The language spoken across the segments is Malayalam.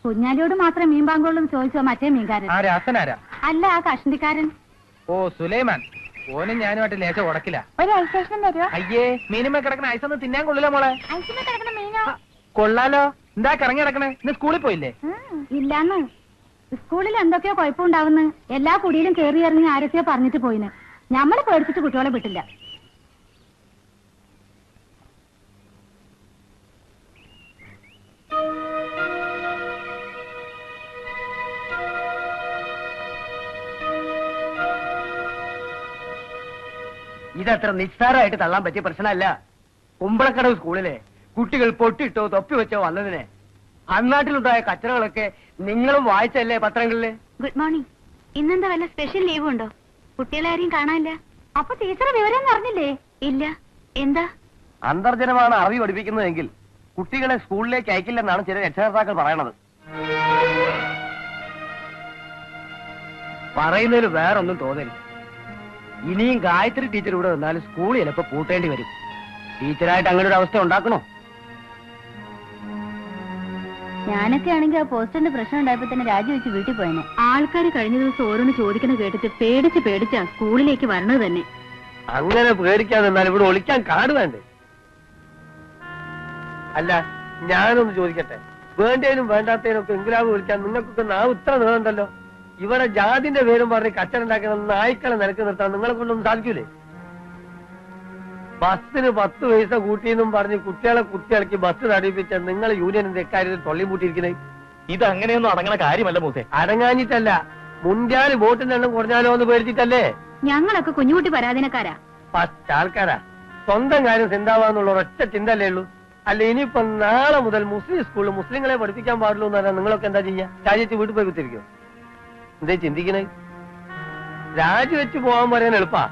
കുഞ്ഞാലിയോട് മാത്രം മീൻ പാങ്കോളും ചോദിച്ചോ മറ്റേ മീൻകാരൻ. അല്ല, ആ കഷണ്ടിക്കാരൻ. ഓ, സുലൈമാൻ. ഓനും ഞാനുമായിട്ട് ലേശ ഉടക്കില്ല. ഒരു ഐസ് തരുമോ? അയ്യേ, മീനുമേ കിടക്കണ ഐസൊന്നും തിന്നാൻ കൊള്ളില്ല മോളെ. ഐസിനെ കിടക്കണ മീനോ? കൊള്ളാലോ. എന്താ കറങ്ങി കിടക്കണേ? ഇന്ന് സ്കൂളിൽ പോയില്ലേ? ഇല്ലാന്ന്. സ്കൂളിൽ എന്തൊക്കെയോ കുഴപ്പമുണ്ടാവുന്നു. എല്ലാ കുടിയിലും കയറി ഇറങ്ങി ആരൊക്കെയോ പറഞ്ഞിട്ട് പോയിന്. ഞമ്മള് പേടിച്ചിട്ട് കുട്ടികളെ വിട്ടില്ല. ഇതത്ര നിസ്സാരമായിട്ട് തള്ളാൻ പറ്റിയ പ്രശ്നമല്ല. കുമ്പളക്കടവ് സ്കൂളിലെ കുട്ടികൾ പൊട്ടിട്ടോ തൊപ്പി വെച്ചോ വന്നതിനെ അന്നാട്ടിലുണ്ടായ കച്ചറകളൊക്കെ നിങ്ങളും വായിച്ചല്ലേ പത്രങ്ങളില്? Good morning. ഇന്നെന്താ വല്ല സ്പെഷ്യൽ ലീവ് ഉണ്ടോ? കുട്ടികളെ ആരെയും കാണാനില്ല. അപ്പൊ ടീച്ചർ വിവരം അറിഞ്ഞില്ലേ? ഇല്ല. എന്താ? അന്തർജനമാണ് അറിവ് പഠിപ്പിക്കുന്നതെങ്കിൽ കുട്ടികളെ സ്കൂളിലേക്ക് അയക്കില്ലെന്നാണ് ചില രക്ഷകർത്താക്കൾ പറയണത്. പറയുന്നതിൽ വേറൊന്നും തോന്നരുത്. ഇനിയും ഗായത്രി ടീച്ചർ ഇവിടെ വന്നാലും സ്കൂൾ ചിലപ്പോ പൂട്ടേണ്ടി വരും. ടീച്ചറായിട്ട് അങ്ങനെ ഒരു അവസ്ഥ ഉണ്ടാക്കണോ? ഞാനൊക്കെ ആണെങ്കിൽ ആ പോസ്റ്ററിന്റെ പ്രശ്നം ഉണ്ടായപ്പോ തന്നെ രാജിവെച്ച് വീട്ടിൽ പോയനെ. ആൾക്കാർ കഴിഞ്ഞ ദിവസം ഓരോന്ന് ചോദിക്കുന്ന കേട്ടിട്ട് പേടിച്ചാ സ്കൂളിലേക്ക് വരണത് തന്നെ. അങ്ങനെ പേടിക്കാൻ നിന്നാൽ ഇവിടെ ഒളിക്കാൻ കാട് വേണ്ടേ? അല്ല, ഞാനൊന്ന് ചോദിക്കട്ടെ, വേണ്ടതിനും വേണ്ടാത്തതിനും ഒക്കെ ഇംഗ്ലാബ് വിളിക്കാൻ നിങ്ങൾക്കൊക്കെ നാ ഉത്തരം നീളണ്ടല്ലോ. ഇവിടെ ജാതിന്റെ പേരും പറഞ്ഞ് കച്ചറുണ്ടാക്കുന്ന നായ്ക്കളെ നിലക്ക് നിർത്താൻ നിങ്ങളെ കൊണ്ടൊന്നും സാധിക്കൂലേ? ബസ്സിന് 10 പൈസ കൂട്ടിയെന്നും പറഞ്ഞ് കുട്ടികളെ കുത്തിയിളക്കി ബസ് തടിപ്പിച്ച നിങ്ങൾ യൂണിയനിന്റെ എക്കാര്യത്തിൽ തൊള്ളി പൂട്ടിയിരിക്കുന്നത്. ഇത് അങ്ങനെയൊന്നും അടങ്ങണ കാര്യമല്ല മൂസേ. അടങ്ങാഞ്ഞിട്ടല്ല, മുൻകാല് വോട്ടിന്റെ എണ്ണം കുറഞ്ഞാലോ എന്ന് പേടിച്ചിട്ടല്ലേ? ഞങ്ങളൊക്കെ കുഞ്ഞുകുട്ടി പരാധീനക്കാരാ. ഫസ്റ്റ് ആൾക്കാരാ. സ്വന്തം കാര്യം ചിന്താവാന്നുള്ള ഒരൊറ്റ ചിന്തല്ലേ ഉള്ളൂ. അല്ല, ഇനിയിപ്പൊ നാളെ മുതൽ മുസ്ലിം സ്കൂളിൽ മുസ്ലിങ്ങളെ പഠിപ്പിക്കാൻ പാടുള്ളൂ എന്ന് പറഞ്ഞാൽ നിങ്ങളൊക്കെ എന്താ ചെയ്യാ? രാജ്യത്ത് വീട്ടിൽ പോയി കുത്തിരിക്കോ? എന്തേ ചിന്തിക്കണേ? രാജിവെച്ച് പോകാൻ പറയാൻ എളുപ്പാ.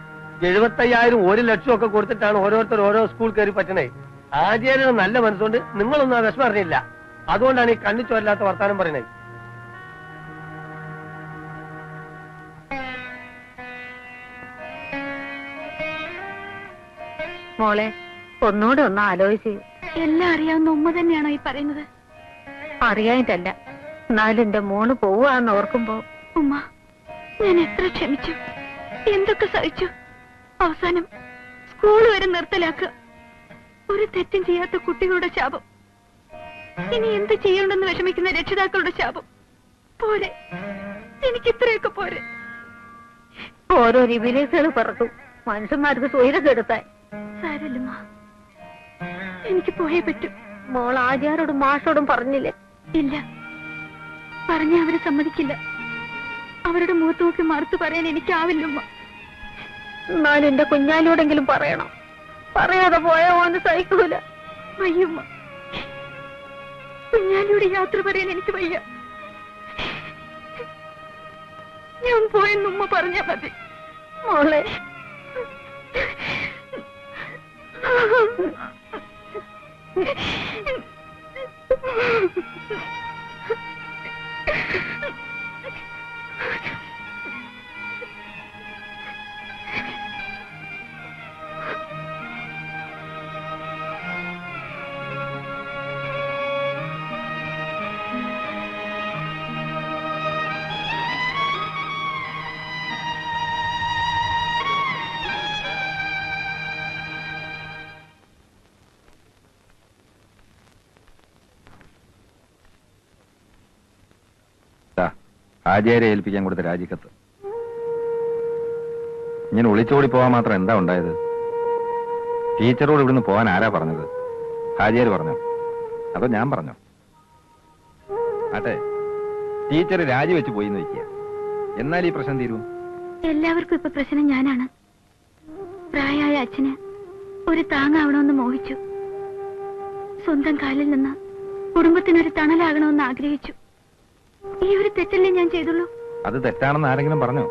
75,000 1 ലക്ഷം ഒക്കെ കൊടുത്തിട്ടാണ് ഓരോരുത്തർ ഓരോ സ്കൂൾ കയറി പറ്റണേ. ആചാര്യന് നല്ല മനസ്സുകൊണ്ട് നിങ്ങളൊന്നും ആ വിഷമം അറിഞ്ഞില്ല. അതുകൊണ്ടാണ് ഈ കണ്ണു ചോരില്ലാത്ത വർത്താനം പറയണേ. മോളെ, ഒന്നുകൂടെ ഒന്ന് ആലോചിച്ച്. എല്ലാം അറിയാവുന്ന ഉമ്മ തന്നെയാണോ ഈ പറയുന്നത്? അറിയായിട്ടല്ല, എന്നാലും എന്റെ മോള് പോവാന്ന് ഓർക്കുമ്പോ. ഉമ്മ, ഞാൻ എത്ര ക്ഷമിച്ചു, എന്തൊക്കെ സഹിച്ചു. അവസാനം സ്കൂൾ വരെ നിർത്തലാക്കുക. ഒരു തെറ്റും ചെയ്യാത്ത കുട്ടികളുടെ ശാപം. ഇനി എന്ത് ചെയ്യണ്ടെന്ന് വിഷമിക്കുന്ന രക്ഷിതാക്കളുടെ ശാപം. പോരെ, എനിക്ക് ഇത്രയൊക്കെ പോരെ. ഓരോ റിവിലേസുകൾ പറക്കും മനുഷ്യന്മാർക്ക് സ്വൈരം കെടുത്താൻ. സാരല്ലമ്മ, എനിക്ക് പോയേ പറ്റും. മോൾ ആചാരോടും മാഷോടും പറഞ്ഞില്ലേ? ഇല്ല, പറഞ്ഞ അവരെ സമ്മതിക്കില്ല. അവരുടെ മുഖത്ത് നോക്കി മറുത്തു പറയാൻ എനിക്കാവില്ലമ്മ. എന്നാലും എന്റെ കുഞ്ഞാലോടെങ്കിലും പറയണം. പറയാതെ പോയാ ഓന് സഹിക്കൂല. വയ്യമ്മ, കുഞ്ഞാലിയുടെ യാത്ര പറയാൻ എനിക്ക് വയ്യ. ഞാൻ പോയെന്നുമ്മ പറഞ്ഞാ മതി. മോളെ, ആചാര്യ ഏൽപ്പിക്കാൻ കൊടുത്ത രാജിക്കത്ത്. ഇങ്ങനെ ഒളിച്ചോടി പോവാൻ മാത്രം എന്താ ഉണ്ടായത്? ടീച്ചറോട് ഇവിടുന്ന് പോകാൻ ആരാ പറഞ്ഞത്? ആചാര്യ പറഞ്ഞോ അതോ ഞാൻ പറഞ്ഞോ? ആട്ടെ, ടീച്ചർ രാജിവെച്ച് പോയി എന്ന് വയ്ക്കുക. എന്നാൽ ഈ പ്രശ്നം തീരൂ. എല്ലാവർക്കും ഇപ്പൊ പ്രശ്നം ഞാനാണ്. പ്രായമായ അച്ഛന് ഒരു താങ്ങാവണമെന്ന് മോഹിച്ചു. സ്വന്തം കാലിൽ നിന്ന് കുടുംബത്തിനൊരു തണലാകണമെന്ന് ആഗ്രഹിച്ചു. ഈ ഒരു തെറ്റല്ലേ ഞാൻ ചെയ്തുള്ളൂ? അത് തെറ്റാണെന്ന് ആരെങ്കിലും പറഞ്ഞോ?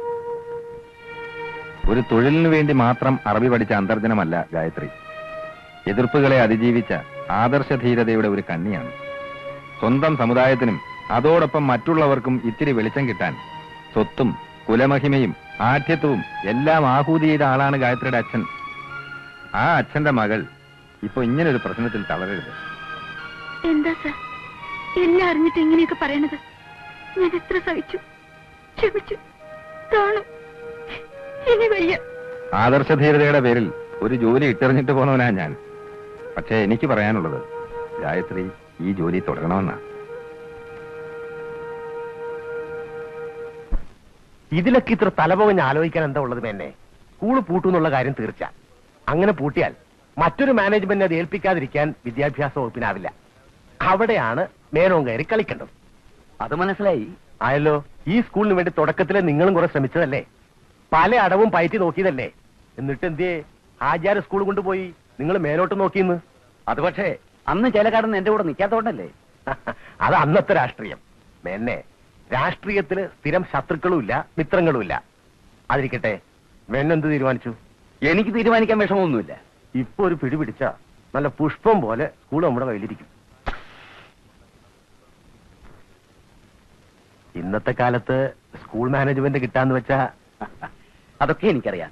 ഒരു തൊഴിലിനു വേണ്ടി മാത്രം അറബി പഠിച്ച അന്തർജനമല്ല ഗായത്രി. എതിർപ്പുകളെ അതിജീവിച്ച ആദർശധീരതയുടെ ഒരു കണ്ണിയാണ്. സ്വന്തം സമുദായത്തിനും അതോടൊപ്പം മറ്റുള്ളവർക്കും ഇത്തിരി വെളിച്ചം കിട്ടാൻ സ്വത്തും കുലമഹിമയും ആഠ്യത്വവും എല്ലാം ആഹൂതി ചെയ്ത ആളാണ് ഗായത്രിയുടെ അച്ഛൻ. ആ അച്ഛന്റെ മകൾ ഇപ്പൊ ഇങ്ങനൊരു പ്രശ്നത്തിൽ തളരരുത്. എന്താ സർ? എല്ലാം അറിഞ്ഞിട്ട് ഇങ്ങനെയൊക്കെ പറയണത്? ഞാൻ എത്ര സഹിച്ചു, ക്ഷമിച്ചു. കാണും ഇനി വയ്യ. ആദർശധീരതയുടെ പേരിൽ ഒരു ജോലി ഇട്ടെറിഞ്ഞിട്ട് പോന്നവനാ ഞാൻ. പക്ഷേ എനിക്ക് പറയാനുള്ളത് ഗായത്രി ഈ ജോലി തുടരണമെന്നാ. ഇതിലൊക്കെ ഇത്ര തലപോകഞ്ഞ് ആലോചിക്കാൻ എന്താ ഉള്ളത് മേന്നെ? സ്കൂള് പൂട്ടുന്നുള്ള കാര്യം തീർച്ച. അങ്ങനെ പൂട്ടിയാൽ മറ്റൊരു മാനേജ്മെന്റിനെ അത് ഏൽപ്പിക്കാതിരിക്കാൻ വിദ്യാഭ്യാസ വകുപ്പിനാവില്ല. അവിടെയാണ് മേനോൻ കയറി കളിക്കേണ്ടത്. അത് മനസ്സിലായി. ആയല്ലോ. ഈ സ്കൂളിന് വേണ്ടി തുടക്കത്തില് നിങ്ങളും കുറെ ശ്രമിച്ചതല്ലേ, പല അടവും പയറ്റി നോക്കിയതല്ലേ. എന്നിട്ട് എന്തേ ആചാര സ്കൂൾ കൊണ്ടുപോയി നിങ്ങൾ മേലോട്ട് നോക്കിയെന്ന്? അത് പക്ഷേ അന്ന് ചേലക്കാടൻ എന്റെ കൂടെ നിൽക്കാത്തോണ്ടല്ലേ. അത് അന്നത്തെ രാഷ്ട്രീയം. മേന്നെ, രാഷ്ട്രീയത്തില് സ്ഥിരം ശത്രുക്കളുമില്ല മിത്രങ്ങളുമില്ല. അതിരിക്കട്ടെ, മേന്നെന്ത് തീരുമാനിച്ചു? എനിക്ക് തീരുമാനിക്കാൻ വിഷമമൊന്നുമില്ല. ഇപ്പൊ ഒരു പിടി പിടിച്ച നല്ല പുഷ്പം പോലെ സ്കൂൾ നമ്മുടെ കയ്യിലിരിക്കും. ഇന്നത്തെ കാലത്ത് സ്കൂൾ മാനേജ്മെന്റ് കിട്ടാന്ന് വെച്ചാ അതൊക്കെ എനിക്കറിയാം.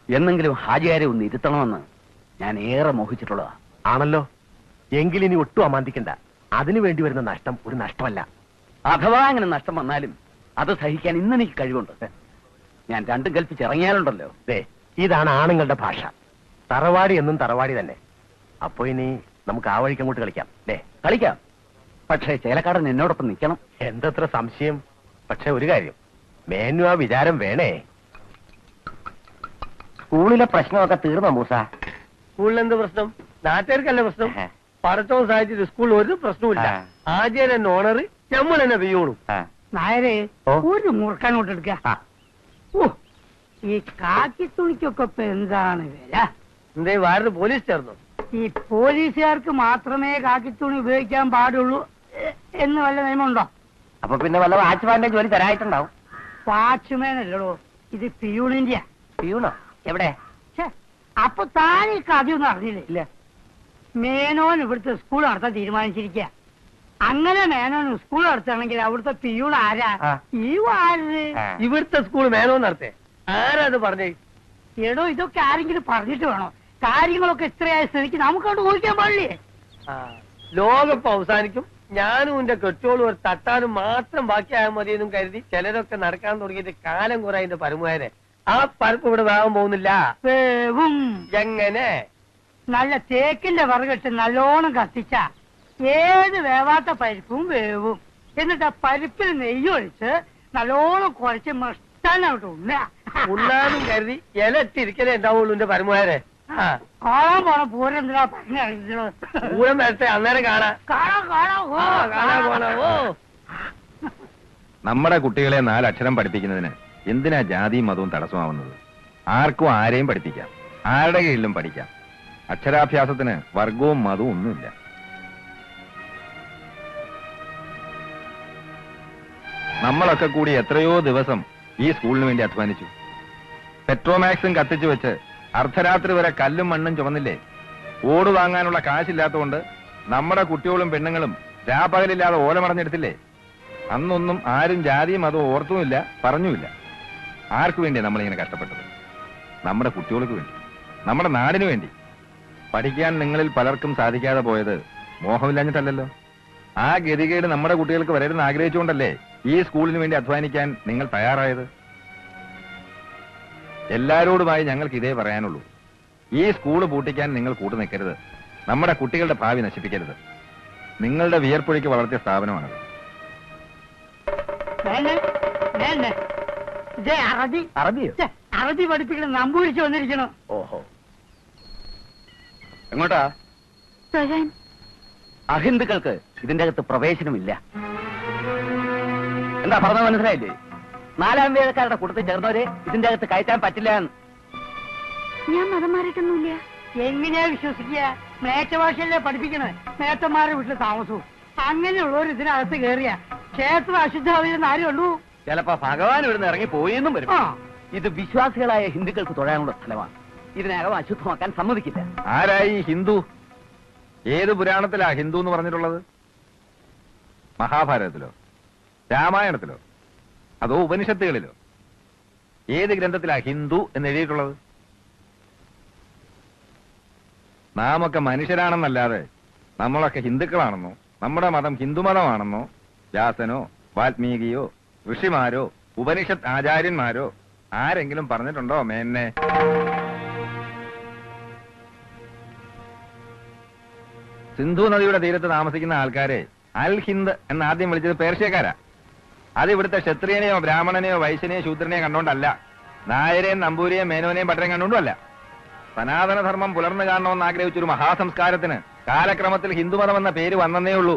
എന്നെങ്കിലും ഹാജിയാരെ ഒന്ന് ഇരുത്തണമെന്ന് ഞാൻ ഏറെ മോഹിച്ചിട്ടുള്ളതാ. ആണല്ലോ. എങ്കിലിനി ഒട്ടും അമാന്തിക്കണ്ട. അതിനു വേണ്ടി വരുന്ന നഷ്ടം ഒരു നഷ്ടമല്ല. അഥവാ അങ്ങനെ നഷ്ടം വന്നാലും അത് സഹിക്കാൻ ഇന്നെനിക്ക് കഴിവുണ്ട്. ഞാൻ രണ്ടും കൽപ്പിച്ചിറങ്ങിയാലുണ്ടല്ലോ. ഇതാണ് ആണുങ്ങളുടെ ഭാഷ. തറവാടി എന്നും തറവാടി തന്നെ. അപ്പൊ ഇനി നമുക്ക് ആ വഴിക്ക് അങ്ങോട്ട് കളിക്കാം അല്ലേ? കളിക്കാം. പക്ഷേ ചേലക്കാടൻ എന്നോടൊപ്പം നിൽക്കണം. എന്തത്ര സംശയം. പക്ഷെ ഒരു കാര്യം, മേനു ആ വിചാരം വേണേ. സ്കൂളിലെ പ്രശ്നമൊക്കെ തീർന്നോ മൂസ? സ്കൂളിൽ എന്ത് പ്രശ്നം? നാട്ടുകാർക്കല്ല പ്രശ്നം. പഠിത്തവും സാധിച്ചിട്ട് സ്കൂളിൽ ഒരു പ്രശ്നവുമില്ല. ആദ്യം തന്നെ ഓണർ, നമ്മൾ തന്നെ പെയ്യോളൂ. നായരെ ഒരു മുറുക്കാനോട്ട് എടുക്ക. ഈ കാക്കി തുണിക്കൊക്കെ ഇപ്പൊ എന്താണ് വില? എന്തേ വേറെ പോലീസ് ചേർന്നു? ഈ പോലീസുകാർക്ക് മാത്രമേ കാക്കിത്തുണി ഉപയോഗിക്കാൻ പാടുള്ളൂ എന്ന് വല്ല നിയമമുണ്ടോ? അപ്പൊ പിന്നെ വല്ല വാച്ച്മാന്റെ ജോലി തരായിട്ടുണ്ടാവും. വാച്ച്മാനല്ലോ, ഇത് പിയൂണിന്റെയാ. പിയൂണോ? എവിടെ? അപ്പൊ താൻ ഈ കഥയൊന്നും അറിഞ്ഞില്ലേ? ഇല്ല. മേനോൻ ഇവിടുത്തെ സ്കൂൾ നടത്താൻ തീരുമാനിച്ചിരിക്കുക. അങ്ങനെ മേനോൻ സ്കൂൾ നടത്തുകയാണെങ്കിൽ അവിടുത്തെ പിയൂൺ ആരാ? ഈ വാര്. ഇവിടുത്തെ സ്കൂൾ മേനോൻ നടത്തേ? ആരാ അത് പറഞ്ഞേ? എടോ, ഇതൊക്കെ ആരെങ്കിലും പറഞ്ഞിട്ട് വേണോ? കാര്യങ്ങളൊക്കെ ഇത്രയായ സ്ഥിതിക്ക് നമുക്കവിടെ ഊഹിക്കാൻ പാടില്ലേ? ലോകപ്പ് അവസാനിക്കും, ഞാനും എന്റെ കെട്ടോളും ഒരു തട്ടാനും മാത്രം ബാക്കിയായാൽ മതിയെന്നും കരുതി ചിലരൊക്കെ നടക്കാൻ തുടങ്ങിയിട്ട് കാലം കുറെ അതിന്റെ പരമുകാരെ. ആ പരപ്പ് ഇവിടെ വേഗം പോകുന്നില്ല. വേവും. എങ്ങനെ? നല്ല തേക്കിന്റെ വറുകെട്ട് നല്ലോണം കത്തിച്ച ഏത് വേവാത്ത പരിപ്പും വേവും. എന്നിട്ട് ആ പരിപ്പിൽ നെയ്യൊഴിച്ച് നല്ലോണം കുഴച്ച് മഷ്ടാനോട്ട് ഉണ്ണാനും കരുതി ഇലട്ടിരിക്കലേ ഉണ്ടാവുള്ളൂ എന്റെ പരമുകാരെ. കാണാൻ പോണ പൂരം എന്തിനാ പറഞ്ഞു? പൂരം വരട്ടെ, അന്നേരം കാണാം. നമ്മുടെ കുട്ടികളെ 4 അക്ഷരം പഠിപ്പിക്കുന്നതിന് എന്തിനാ ജാതിയും മതവും തടസ്സമാവുന്നത്? ആർക്കും ആരെയും പഠിപ്പിക്കാം, ആരുടെ കീഴിലും പഠിക്കാം. അക്ഷരാഭ്യാസത്തിന് വർഗവും മതവും ഒന്നുമില്ല. നമ്മളൊക്കെ കൂടി എത്രയോ ദിവസം ഈ സ്കൂളിന് വേണ്ടി അധ്വാനിച്ചു. പെട്രോമാക്സും കത്തിച്ചു വെച്ച് അർദ്ധരാത്രി വരെ കല്ലും മണ്ണും ചുമന്നില്ലേ? ഓട് വാങ്ങാനുള്ള കാശില്ലാത്തതുകൊണ്ട് നമ്മുടെ കുട്ടികളും പെണ്ണുങ്ങളും രാപകലില്ലാതെ ഓലമടഞ്ഞെടുത്തില്ലേ? അന്നൊന്നും ആരും ജാതിയും മതവും ഓർത്തുമില്ല, പറഞ്ഞുമില്ല. ആർക്കു വേണ്ടിയാ നമ്മളിങ്ങനെ കഷ്ടപ്പെട്ടത്? നമ്മുടെ കുട്ടികൾക്ക് വേണ്ടി, നമ്മുടെ നാടിനു വേണ്ടി. പഠിക്കാൻ നിങ്ങളിൽ പലർക്കും സാധിക്കാതെ പോയത് മോഹമില്ലാഞ്ഞിട്ടല്ലല്ലോ. ആ ഗതികേട് നമ്മുടെ കുട്ടികൾക്ക് വരരുതെന്ന് ആഗ്രഹിച്ചുകൊണ്ടല്ലേ ഈ സ്കൂളിന് വേണ്ടി അധ്വാനിക്കാൻ നിങ്ങൾ തയ്യാറായത്? എല്ലാരോടുമായി ഞങ്ങൾക്ക് ഇതേ പറയാനുള്ളൂ. ഈ സ്കൂള് പൂട്ടിക്കാൻ നിങ്ങൾ കൂട്ടു നിൽക്കരുത്. നമ്മുടെ കുട്ടികളുടെ ഭാവി നശിപ്പിക്കരുത്. നിങ്ങളുടെ വിയർപ്പൊഴിക്ക് വളർത്തിയ സ്ഥാപനമാണത്. അറബി പഠിപ്പിക്കണം നമ്പൂരിച്ച് വന്നിരിക്കണം. ഓഹോ, എങ്ങോട്ടാ? തൊഴാൻ. അഹിന്ദുക്കൾക്ക് ഇതിന്റെ അകത്ത് പ്രവേശനമില്ല. എന്താ പറഞ്ഞ മനസ്സിലായില്ലേ? 4-ാം വേദക്കാരുടെ കൂട്ടത്തിൽ ചേർന്നവരെ ഇതിന്റെ അകത്ത് കയറ്റാൻ പറ്റില്ല. ഞാൻ മതം മാറിയിട്ടൊന്നുമില്ല. എങ്ങനെയാ വിശ്വസിക്കുക? മേറ്റഭാഷയല്ലേ പഠിപ്പിക്കണേ. മേത്തന്മാരുടെ വീട്ടിൽ താമസവും. അങ്ങനെയുള്ളവർ ഇതിനകത്ത് കയറിയ ക്ഷേത്രം അശുദ്ധാവില്ലെന്ന് ആരുള്ളൂ. ചിലപ്പോ ഭഗവാൻ ഇവിടുന്ന് ഇറങ്ങി പോയെന്നും വരും. ഇത് വിശ്വാസികളായ ഹിന്ദുക്കൾക്ക് തൊഴാനുള്ള സ്ഥലമാണ്. ഇതിനകം അശുദ്ധമാക്കാൻ സമ്മതിക്കില്ല. ആരായി ഹിന്ദു? ഏത് പുരാണത്തിലാ ഹിന്ദു എന്ന് പറഞ്ഞിട്ടുള്ളത്? മഹാഭാരതത്തിലോ രാമായണത്തിലോ അതോ ഉപനിഷത്തുകളിലോ? ഏത് ഗ്രന്ഥത്തിലാ ഹിന്ദു എന്ന് എഴുതിയിട്ടുള്ളത്? നാമൊക്കെ മനുഷ്യരാണെന്നല്ലാതെ നമ്മളൊക്കെ ഹിന്ദുക്കളാണെന്നോ നമ്മുടെ മതം ഹിന്ദുമതമാണെന്നോ വ്യാസനോ വാൽമീകിയോ ഋഷിമാരോ ഉപനിഷത്ത് ആചാര്യന്മാരോ ആരെങ്കിലും പറഞ്ഞിട്ടുണ്ടോ മേന്നെ? സിന്ധു നദിയുടെ തീരത്ത് താമസിക്കുന്ന ആൾക്കാരെ അൽ ഹിന്ദ് എന്ന് ആദ്യം വിളിച്ചത് പേർഷ്യക്കാരാ. അത് ഇവിടുത്തെ ക്ഷത്രിയനെയോ ബ്രാഹ്മണനെയോ വൈശ്യനെയോ ശൂദ്രനെയോ കണ്ടോണ്ടല്ല, നായരെയും നമ്പൂരിയെയും മേനോനെയും പട്ടരെയും കണ്ടുകൊണ്ടുമല്ല. സനാതനധർമ്മം പുലർന്നു കാണണമെന്ന് ആഗ്രഹിച്ചൊരു മഹാസംസ്കാരത്തിന് കാലക്രമത്തിൽ ഹിന്ദുമതം എന്ന പേര് വന്നേ ഉള്ളൂ.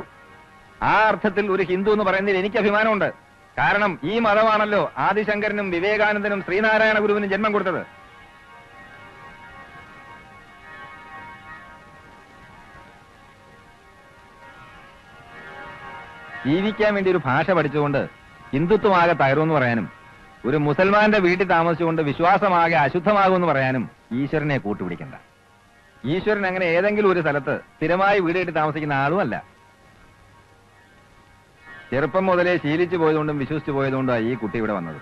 ആ അർത്ഥത്തിൽ ഒരു ഹിന്ദു എന്ന് പറയുന്നതിൽ എനിക്ക് അഭിമാനമുണ്ട്. കാരണം ഈ മതമാണല്ലോ ആദിശങ്കരനും വിവേകാനന്ദനും ശ്രീനാരായണ ഗുരുവിനും ജന്മം കൊടുത്തത്. ജീവിക്കാൻ വേണ്ടി ഒരു ഭാഷ പഠിച്ചുകൊണ്ട് ഹിന്ദുത്വമാകെ തകരുമെന്ന് പറയാനും ഒരു മുസൽമാന്റെ വീട്ടിൽ താമസിച്ചുകൊണ്ട് വിശ്വാസമാകെ അശുദ്ധമാകുമെന്ന് പറയാനും ഈശ്വരനെ കൂട്ടുപിടിക്കണ്ട. ഈശ്വരൻ അങ്ങനെ ഏതെങ്കിലും ഒരു സ്ഥലത്ത് സ്ഥിരമായി വീട് കെട്ടി താമസിക്കുന്ന ആളുമല്ല. ചെറുപ്പം മുതലേ ശീലിച്ചു പോയതുകൊണ്ടും വിശ്വസിച്ചു പോയതുകൊണ്ടാണ് ഈ കുട്ടി ഇവിടെ വന്നത്.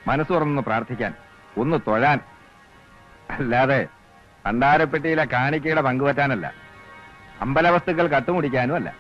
മനസ്സ് തുറന്നൊന്ന് പ്രാർത്ഥിക്കാൻ, ഒന്ന് തൊഴാൻ, അല്ലാതെ ഭണ്ഡാരപ്പെട്ടിയിലെ കാണിക്കയുടെ പങ്കുപറ്റാനല്ല, അമ്പലവസ്തുക്കൾ കട്ടുമുടിക്കാനും അല്ല.